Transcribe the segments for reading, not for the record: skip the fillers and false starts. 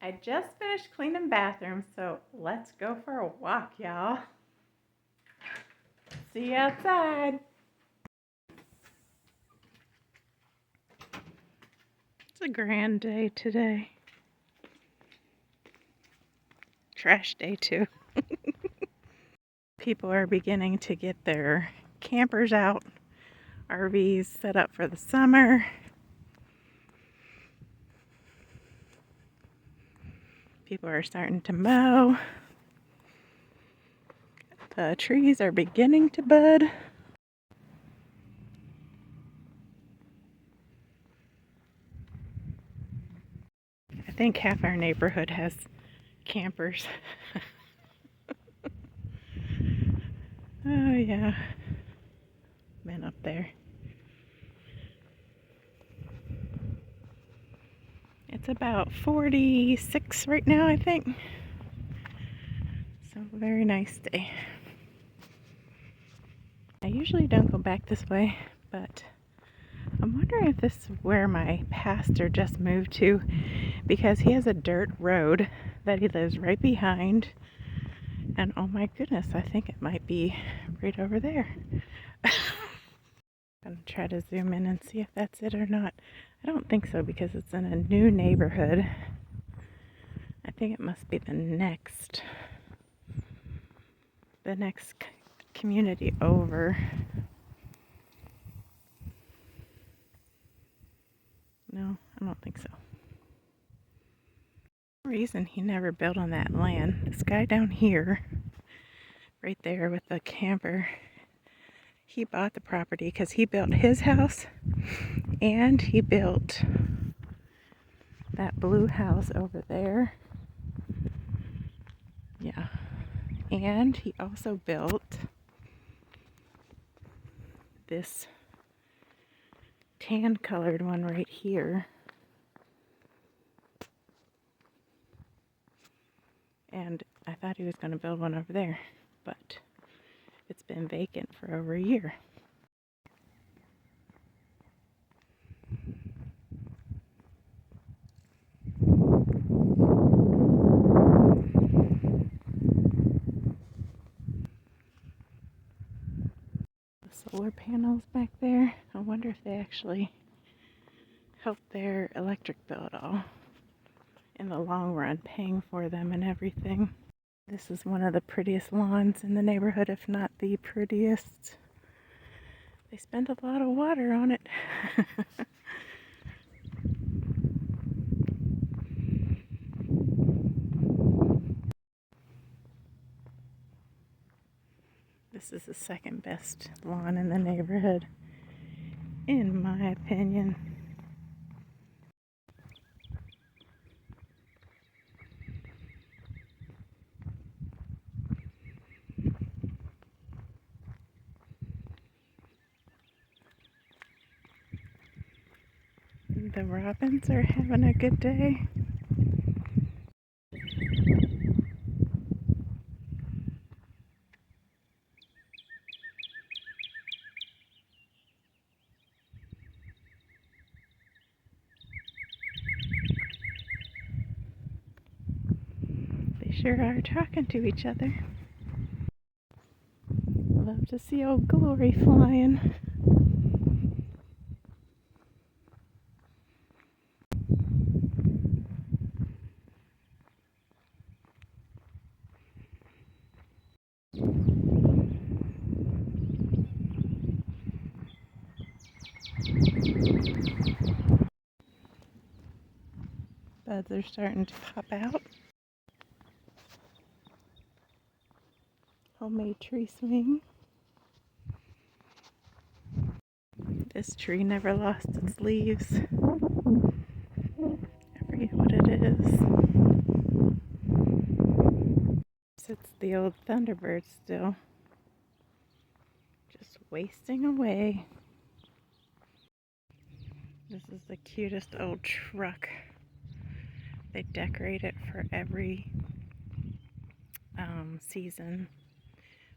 I just finished cleaning bathrooms, so let's go for a walk, y'all. See you outside. It's a grand day today. Trash day too. People are beginning to get their campers out, RVs set up for the summer. People are starting to mow. The trees are beginning to bud. I think half our neighborhood has campers. Oh yeah, been up there. It's about 46 right now, I think. So very nice day. I usually don't go back this way, but I'm wondering if this is where my pastor just moved to, because he has a dirt road that he lives right behind. And oh my goodness, I think it might be right over there. I'm gonna try to zoom in and see if that's it or not. I don't think so because it's in a new neighborhood. I think it must be the next community over. No, I don't think so. For some reason he never built on that land. This guy down here, right there with the camper, he bought the property because he built his house and he built that blue house over there. Yeah. And he also built this tan colored one right here. And I thought he was going to build one over there, but it's been vacant for over a year. The solar panels back there, I wonder if they actually help their electric bill at all in the long run, paying for them and everything. This is one of the prettiest lawns in the neighborhood, if not the prettiest. They spend a lot of water on it. This is the second best lawn in the neighborhood, in my opinion. The robins are having a good day. They sure are talking to each other. Love to see old Glory flying. Buds are starting to pop out. Homemade tree swing. This tree never lost its leaves. I forget what it is. It's the old Thunderbird still. Just wasting away. This is the cutest old truck. They decorate it for every season.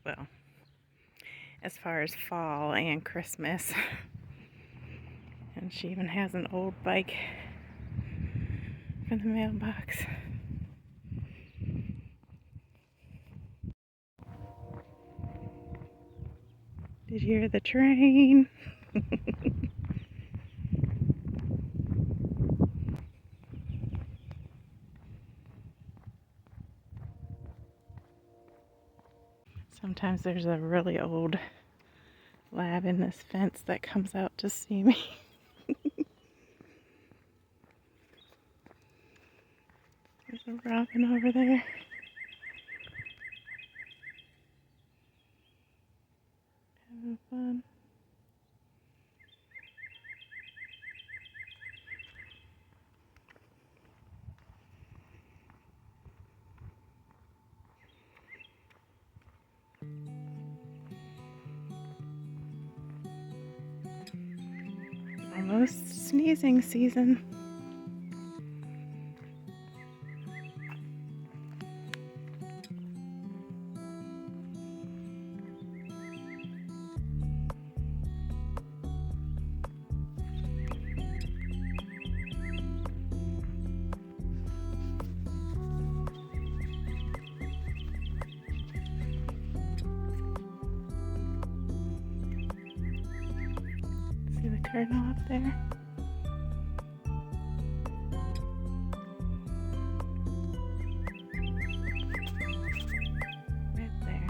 Well, as far as fall and Christmas. And she even has an old bike for the mailbox. Did you hear the train? Sometimes there's a really old lab in this fence that comes out to see me. There's a robin over there. Having fun. Almost sneezing season. See the cardinal up there? Right there.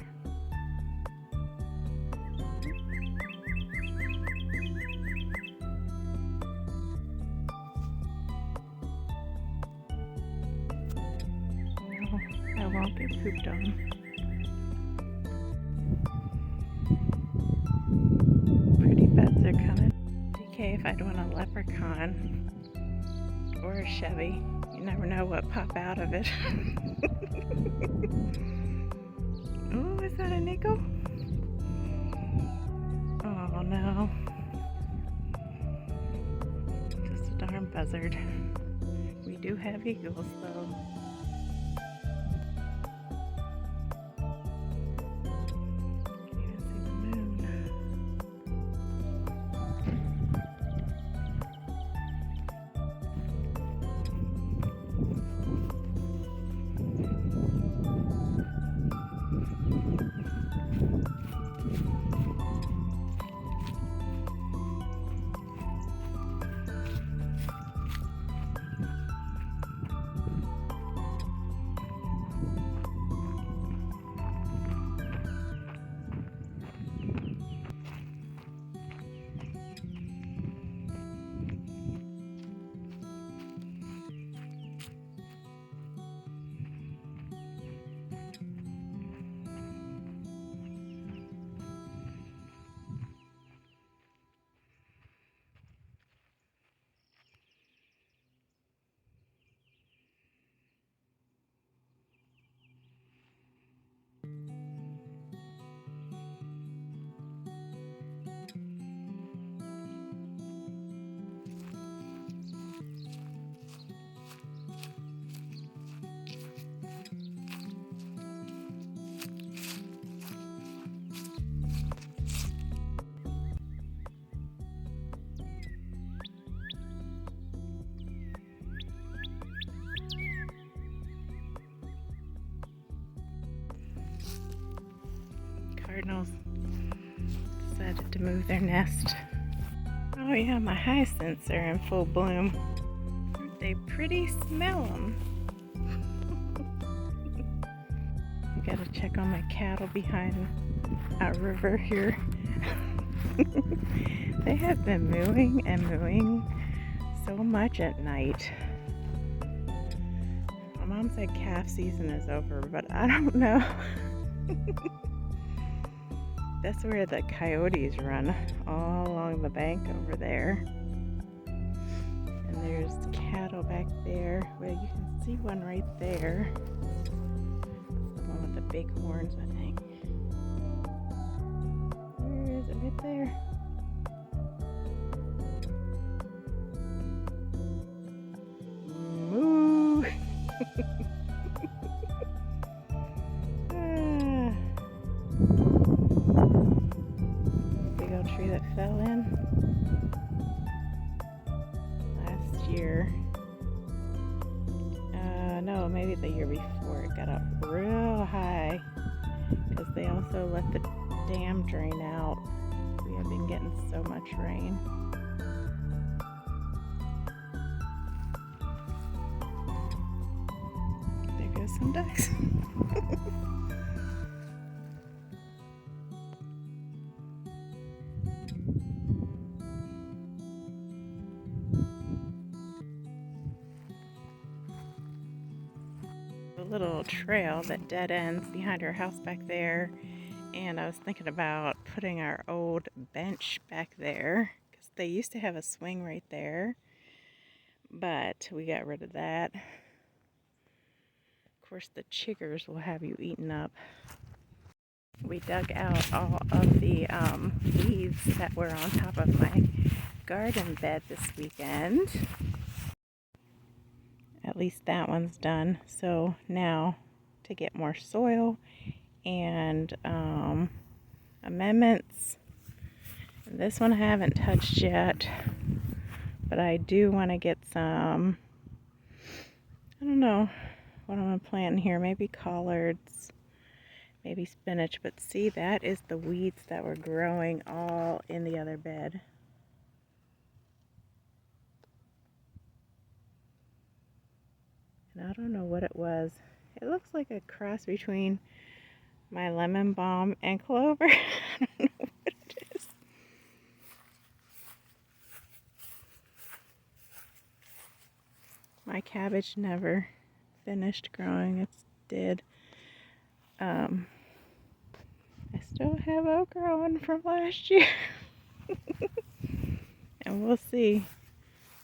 No, I won't get pooped on. Pretty beds are coming. Okay, if I'd want a leprechaun or a Chevy, you never know what pop out of it. Oh, is that a nickel? Oh no. Just a darn buzzard. We do have eagles though. Can even see the moon. Cardinals decided to move their nest. Oh yeah, my hyacinths are in full bloom. Aren't they pretty? Smell them. I gotta check on my cattle behind our river here. They have been mooing and mooing so much at night. My mom said calf season is over, but I don't know. That's where the coyotes run, all along the bank over there. And there's cattle back there. Well, you can see one right there. It's the one with the big horns, I think. Where is it? Right there. Moo! Big old tree that fell in last year. No, maybe the year before. It got up real high because they also let the dam drain out. We've been getting so much rain. There goes some ducks. A little trail that dead ends behind our house back there, and I was thinking about putting our old bench back there because they used to have a swing right there, but we got rid of that. Of course, the chiggers will have you eaten up. We dug out all of the weeds that were on top of my garden bed this weekend. At least that one's done. So now to get more soil and amendments. And this one I haven't touched yet, but I do want to get some, I don't know what I'm going to plant in here, maybe collards, maybe spinach, but see, that is the weeds that were growing all in the other bed. And I don't know what it was. It looks like a cross between my lemon balm and clover. I don't know what it is. My cabbage never finished growing. It's dead. I still have okra on from last year. And we'll see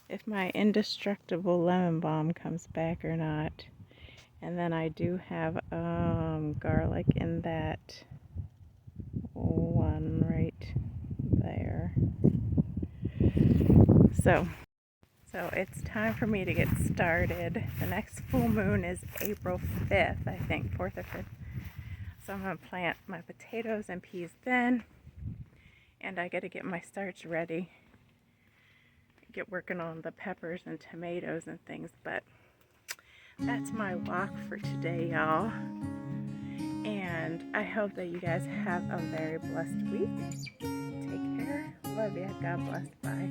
if my indestructible lemon balm comes back or not. And then I do have garlic in that one right there. So it's time for me to get started. The next full moon is April 5th, I think, 4th or 5th. So I'm going to plant my potatoes and peas then. And I got to get my starch ready. Get working on the peppers and tomatoes and things. But that's my walk for today, y'all. And I hope that you guys have a very blessed week. Take care. Love ya. God bless. Bye.